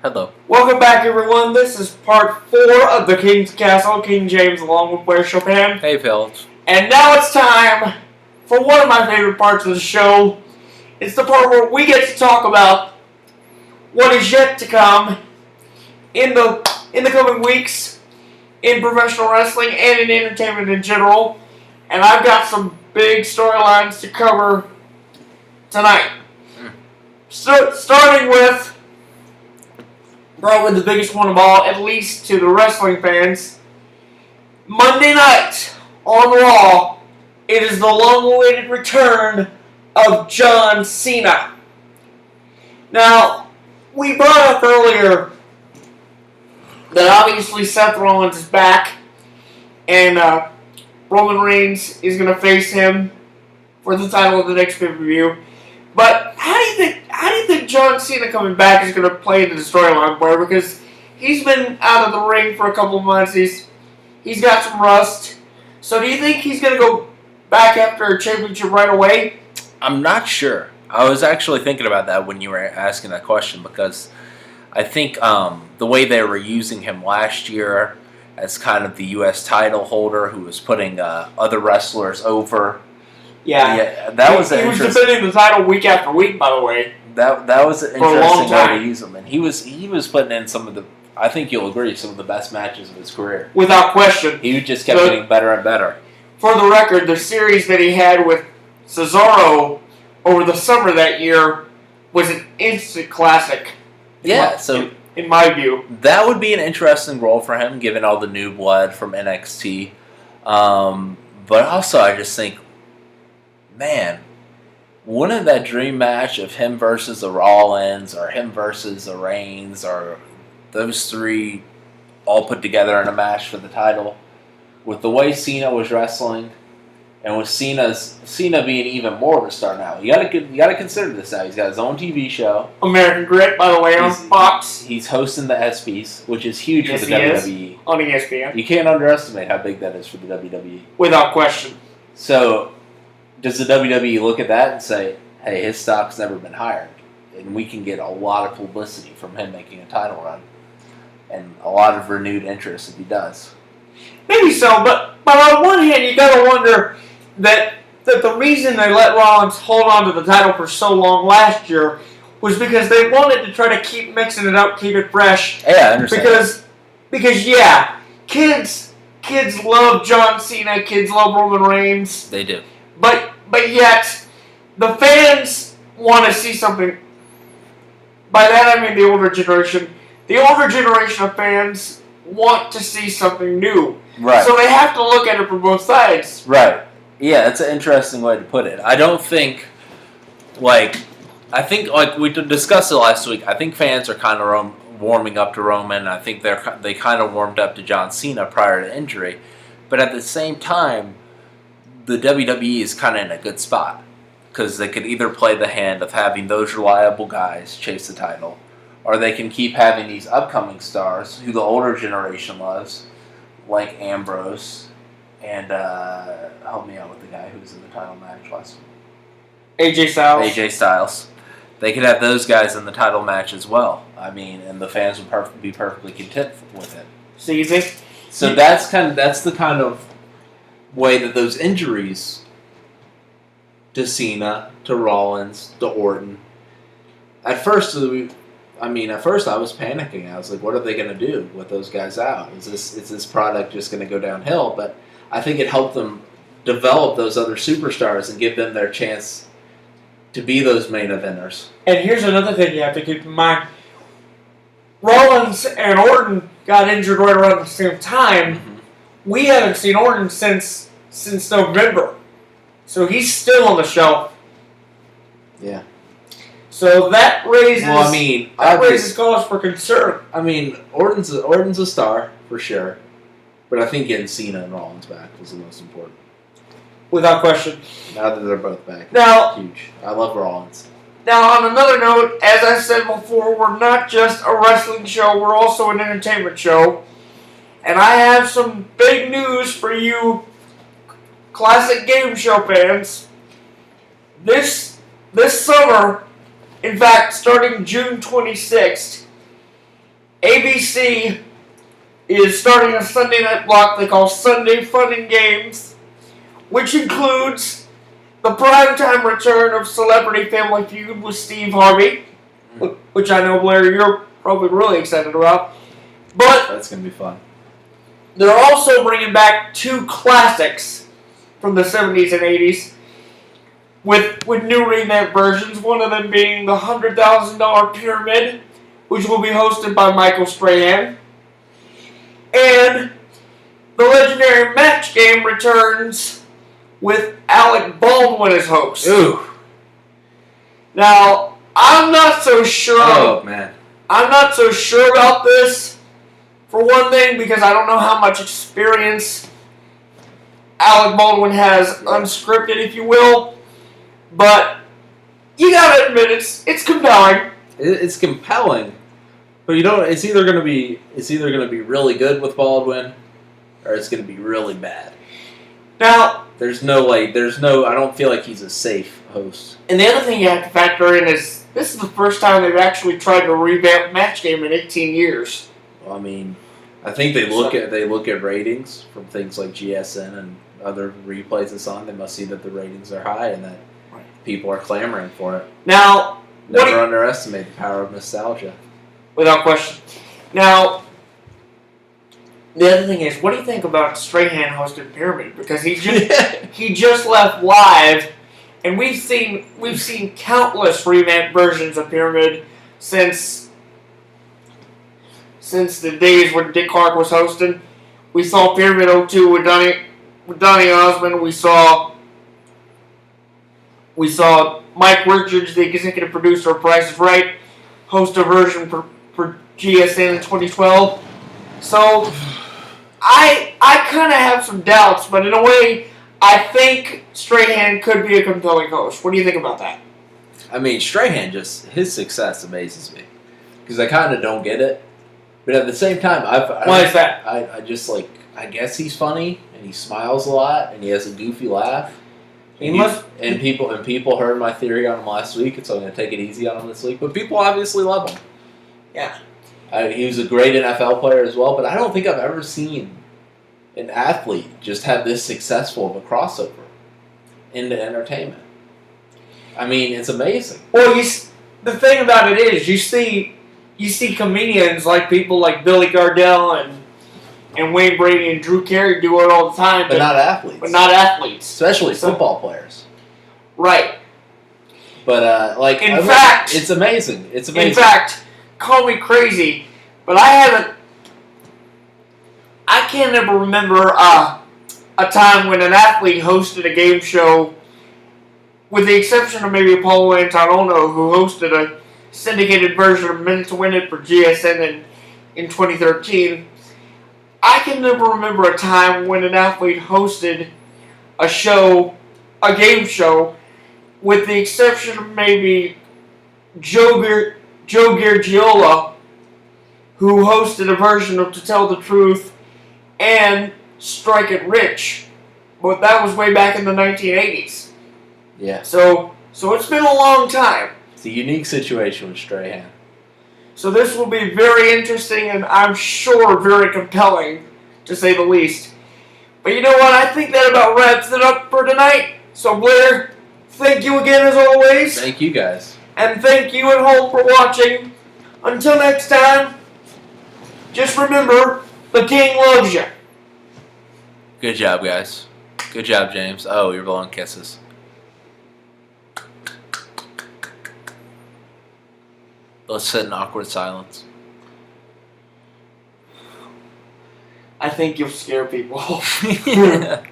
Hello. Welcome back, everyone. This is part 4 of the King's Castle. King James along with Blair Chopin. Hey, Phillips. And now it's time for one of my favorite parts of the show. It's the part where we get to talk about what is yet to come in the coming weeks in professional wrestling and in entertainment in general. And I've got some big storylines to cover tonight. So, starting with probably the biggest one of all, at least to the wrestling fans. Monday night on Raw, it is the long-awaited return of John Cena. Now, we brought up earlier that obviously Seth Rollins is back, and Roman Reigns is going to face him for the title of the next pay-per-view. But how do you think John Cena coming back is going to play into the storyline, Blair? Because he's been out of the ring for a couple of months. He's got some rust. So do you think he's going to go back after a championship right away? I'm not sure. I was actually thinking about that when you were asking that question because I think the way they were using him last year as kind of the U.S. title holder who was putting other wrestlers over. Yeah, that was he was defending the title week after week, by the way. That was an interesting way to use him, and he was putting in some of the. I think you'll agree, some of the best matches of his career. Without question, he just kept getting better and better. For the record, the series that he had with Cesaro over the summer that year was an instant classic. In my view, that would be an interesting role for him, given all the new blood from NXT. But also, I just think. Man, wouldn't that dream match of him versus a Rollins or him versus a Reigns or those three all put together in a match for the title, with the way Cena was wrestling, and with Cena being even more of a star now, you gotta consider this now. He's got his own TV show, American Grit, by the way, on Fox. He's hosting the ESPYs, which is huge for the WWE. On ESPN, you can't underestimate how big that is for the WWE, without question. So. Does the WWE look at that and say, hey, his stock's never been higher, and we can get a lot of publicity from him making a title run, and a lot of renewed interest if he does? Maybe so, but on one hand, you gotta wonder that the reason they let Rollins hold on to the title for so long last year was because they wanted to try to keep mixing it up, keep it fresh. Yeah, I understand. Because kids love John Cena, kids love Roman Reigns. They do. But yet, the fans want to see something. By that I mean the older generation. The older generation of fans want to see something new. Right. So they have to look at it from both sides. Right. Yeah, that's an interesting way to put it. I don't think, like we discussed it last week, I think fans are kind of warming up to Roman. I think they kind of warmed up to John Cena prior to injury. But at the same time, the WWE is kind of in a good spot because they could either play the hand of having those reliable guys chase the title, or they can keep having these upcoming stars who the older generation loves, like Ambrose, and help me out with the guy who was in the title match last week. AJ Styles. They could have those guys in the title match as well. I mean, and the fans would be perfectly content with it. So you think? So that's the kind of way that those injuries to Cena, to Rollins, to Orton. At first I was panicking. I was like, what are they going to do with those guys out? Is this product just going to go downhill? But I think it helped them develop those other superstars and give them their chance to be those main eventers. And here's another thing you have to keep in mind. Rollins and Orton got injured right around the same time. Mm-hmm. We haven't seen Orton since November. So he's still on the shelf. Yeah. So that raises cause for concern. I mean, Orton's a star, for sure. But I think getting Cena and Rollins back was the most important. Without question. Now that they're both back. Now, huge. I love Rollins. Now, on another note, as I said before, we're not just a wrestling show, we're also an entertainment show. And I have some big news for you classic game show fans. This summer, in fact, starting June 26th, ABC is starting a Sunday night block they call Sunday Fun and Games, which includes the primetime return of Celebrity Family Feud with Steve Harvey, which I know, Blair, you're probably really excited about. But That's going to be fun. they're also bringing back two classics from the 70s and 80s with new remake versions, one of them being the $100,000 Pyramid, which will be hosted by Michael Strahan. And the legendary Match Game returns with Alec Baldwin as host. Ooh. Now, I'm not so sure. Oh, man. I'm not so sure about this, for one thing, because I don't know how much experience Alec Baldwin has unscripted, if you will. But you gotta admit, it's compelling. It's compelling, but it's either gonna be really good with Baldwin, or it's gonna be really bad. Now, I don't feel like he's a safe host. and the other thing you have to factor in is this is the first time they've actually tried to revamp Match Game in 18 years. Well, I mean, I think they look at ratings from things like GSN and other replays and so on. They must see that the ratings are high and that people are clamoring for it. Now, never underestimate the power of nostalgia. Without question. Now, the other thing is, what do you think about Strahan hosting Pyramid? Because he just left live, and we've seen countless revamped versions of Pyramid since the days when Dick Clark was hosting. We saw Pyramid 02 with Donnie Osmond. We saw Mike Richards, the executive producer of Price is Right, host a version for GSN in 2012. So, I kind of have some doubts, but in a way, I think Strahan could be a compelling host. What do you think about that? I mean, Strahan, his success amazes me. Because I kind of don't get it. But at the same time, Why is that? I guess he's funny, and he smiles a lot, and he has a goofy laugh. And people heard my theory on him last week, so I'm going to take it easy on him this week. But people obviously love him. Yeah. He was a great NFL player as well, but I don't think I've ever seen an athlete just have this successful of a crossover into entertainment. I mean, it's amazing. Well, the thing about it is, you see comedians like people like Billy Gardell and Wayne Brady and Drew Carey do it all the time. But not athletes. Especially football players. Right. But, in fact... It's amazing. It's amazing. In fact, call me crazy, but I can't ever remember a time when an athlete hosted a game show, with the exception of maybe Paulo Antonono, who hosted a syndicated version of Minute to Win It for GSN in 2013. I can never remember a time when an athlete hosted a game show, with the exception of maybe Joe Gargiola, who hosted a version of To Tell the Truth and Strike It Rich. But that was way back in the 1980s. Yeah. So it's been a long time. It's a unique situation with Strahan. So this will be very interesting and I'm sure very compelling, to say the least. But you know what? I think that about wraps it up for tonight. So Blair, thank you again as always. Thank you guys. And thank you at home for watching. Until next time, just remember, the King loves you. Good job, guys. Good job, James. Oh, you're blowing kisses. Let's sit in awkward silence. I think you'll scare people. Yeah.